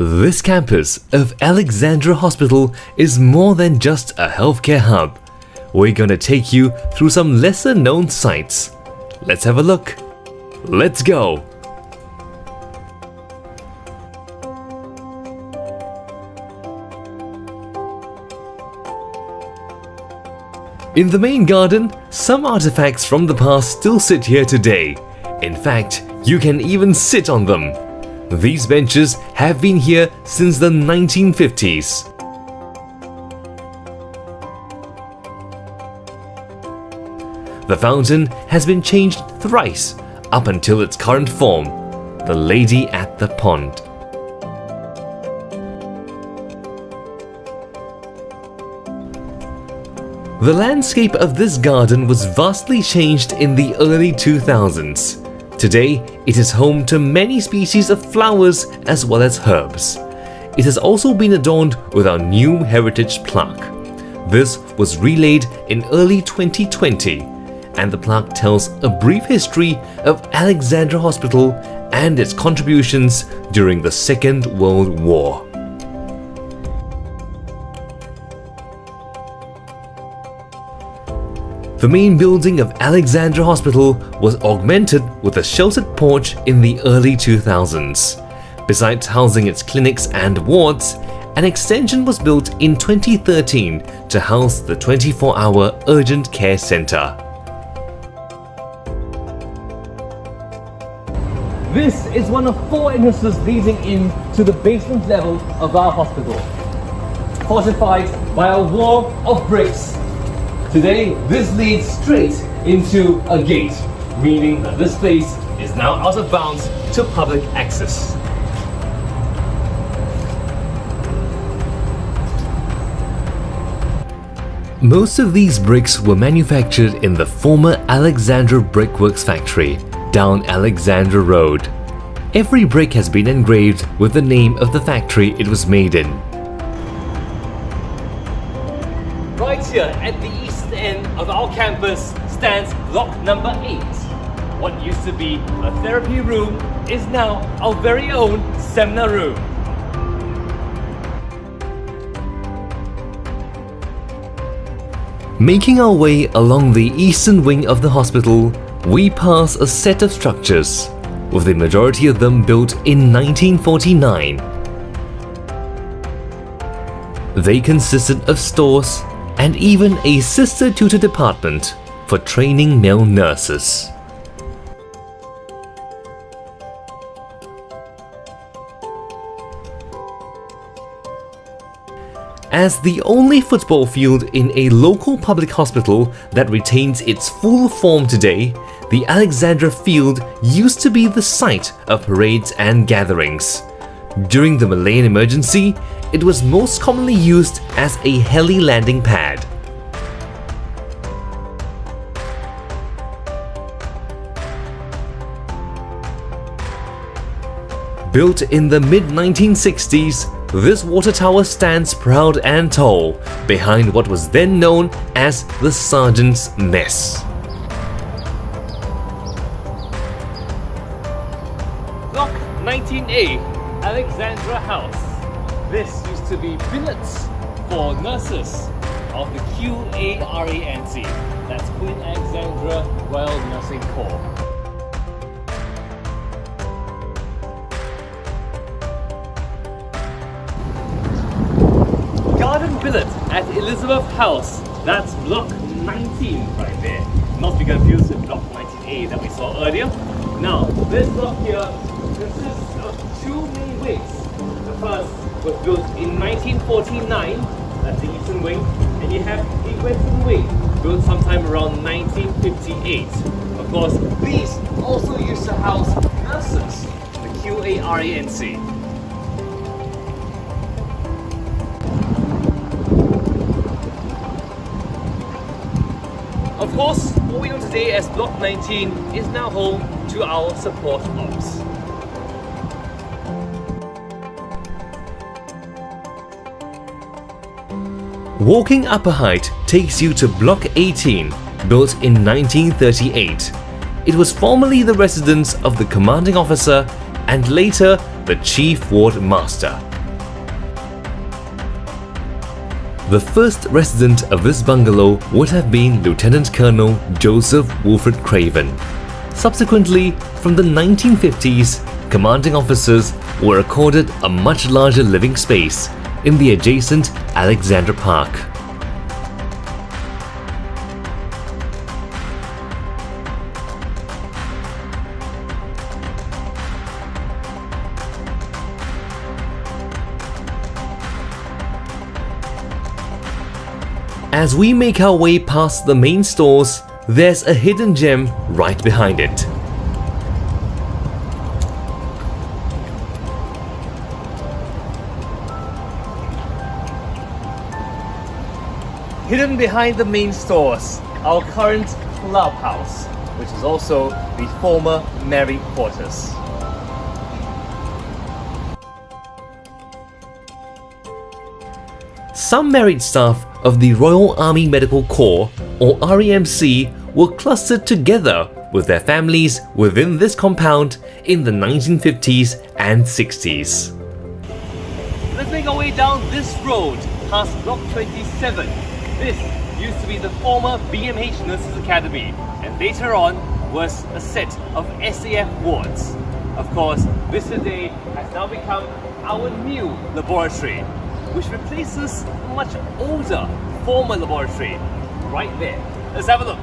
This campus of Alexandra Hospital is more than just a healthcare hub. We're gonna take you through some lesser known sites. Let's have a look. Let's go! In the main garden, some artifacts from the past still sit here today. In fact, you can even sit on them. These benches have been here since the 1950s. The fountain has been changed thrice up until its current form, the Lady at the Pond. The landscape of this garden was vastly changed in the early 2000s. Today, it is home to many species of flowers as well as herbs. It has also been adorned with our new heritage plaque. This was relayed in early 2020, and the plaque tells a brief history of Alexandra Hospital and its contributions during the Second World War. The main building of Alexandra Hospital was augmented with a sheltered porch in the early 2000s. Besides housing its clinics and wards, an extension was built in 2013 to house the 24-hour urgent care center. This is one of 4 entrances leading into the basement level of our hospital, fortified by a wall of bricks. Today, this leads straight into a gate, meaning that this place is now out of bounds to public access. Most of these bricks were manufactured in the former Alexandra Brickworks factory down Alexandra Road. Every brick has been engraved with the name of the factory it was made in. Right here at the east end of our campus stands block number 8. What used to be a therapy room is now our very own seminar room. Making our way along the eastern wing of the hospital, we pass a set of structures, with the majority of them built in 1949. They consisted of stores and even a sister tutor department for training male nurses. As the only football field in a local public hospital that retains its full form today, the Alexandra Field used to be the site of parades and gatherings. During the Malayan emergency, it was most commonly used as a heli landing pad. Built in the mid-1960s, this water tower stands proud and tall behind what was then known as the Sergeant's Mess. Block 19A, Alexandra House. This used to be billets for nurses of the QARANC, that's Queen Alexandra Royal Nursing Corps. Garden billet at Elizabeth House, that's block 19 right there. Not to be confused with block 19A that we saw earlier. Now, this block here consists of 2 main wings. The first was built in 1949, that's the eastern wing, and you have the western wing, built sometime around 1958. Of course, these also used to house nurses, the QARANC. Of course, what we know today as Block 19 is now home to our support ops. Walking up a height takes you to Block 18, built in 1938. It was formerly the residence of the commanding officer and later the Chief Ward Master. The first resident of this bungalow would have been Lieutenant Colonel Joseph Wilfred Craven. Subsequently, from the 1950s, commanding officers were accorded a much larger living space in the adjacent Alexandra Park. As we make our way past the main stores, there's a hidden gem right behind it. Hidden behind the main stores, our current clubhouse, which is also the former Mary Quarters. Some married staff of the Royal Army Medical Corps, or RAMC, were clustered together with their families within this compound in the 1950s and 60s. Let's make our way down this road past Block 27. This used to be the former BMH Nurses Academy, and later on was a set of SAF wards. Of course, this today has now become our new laboratory, which replaces a much older former laboratory right there. Let's have a look.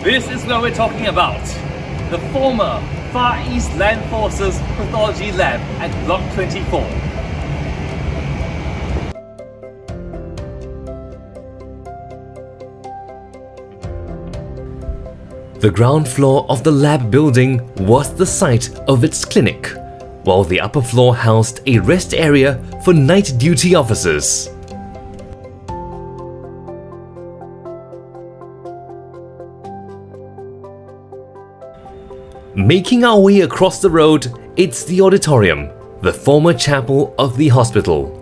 This is what we're talking about. The former Far East Land Forces Pathology Lab at Block 24. The ground floor of the lab building was the site of its clinic, while the upper floor housed a rest area for night duty officers. Making our way across the road, it's the Auditorium, the former chapel of the hospital.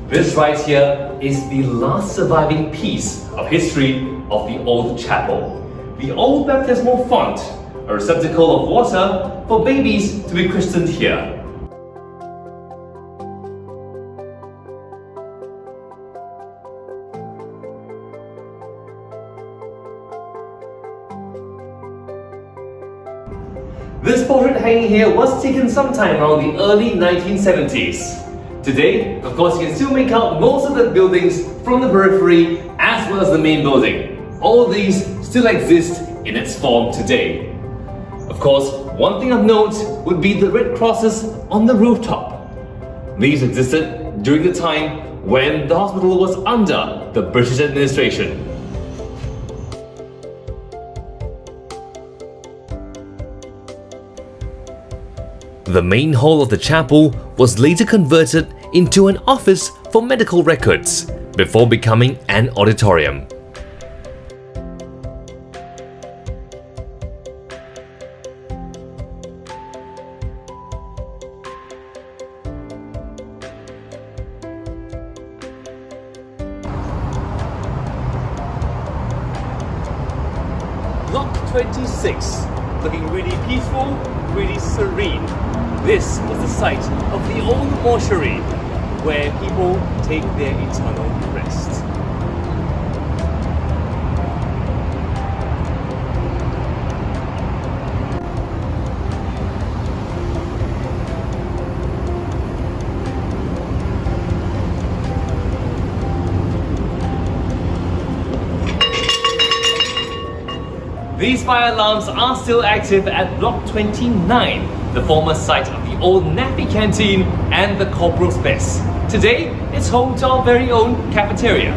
This right here is the last surviving piece of history of the old chapel. The old baptismal font, a receptacle of water for babies to be christened here. This portrait hanging here was taken sometime around the early 1970s. Today, of course, you can still make out most of the buildings from the periphery as well as the main building. All of these still exist in its form today. Of course, one thing of note would be the red crosses on the rooftop. These existed during the time when the hospital was under the British administration. The main hall of the chapel was later converted into an office for medical records before becoming an auditorium. Block 26, looking really peaceful, really serene. This was the site of the old mortuary, where people take their eternal rest. These fire alarms are still active at Block 29, the former site of the old Nappy Canteen and the Corporal's Mess. Today, it's home to our very own cafeteria.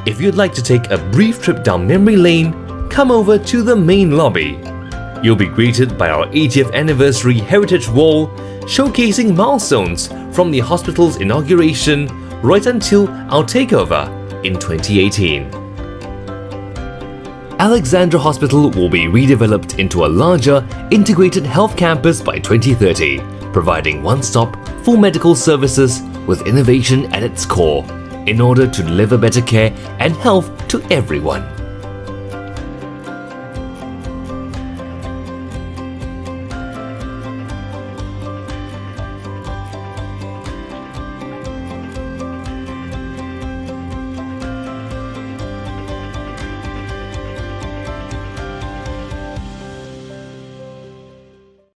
If you'd like to take a brief trip down memory lane, come over to the main lobby. You'll be greeted by our 80th anniversary heritage wall, showcasing milestones from the hospital's inauguration right until our takeover in 2018. Alexandra Hospital will be redeveloped into a larger, integrated health campus by 2030, providing one-stop, full medical services with innovation at its core, in order to deliver better care and health to everyone.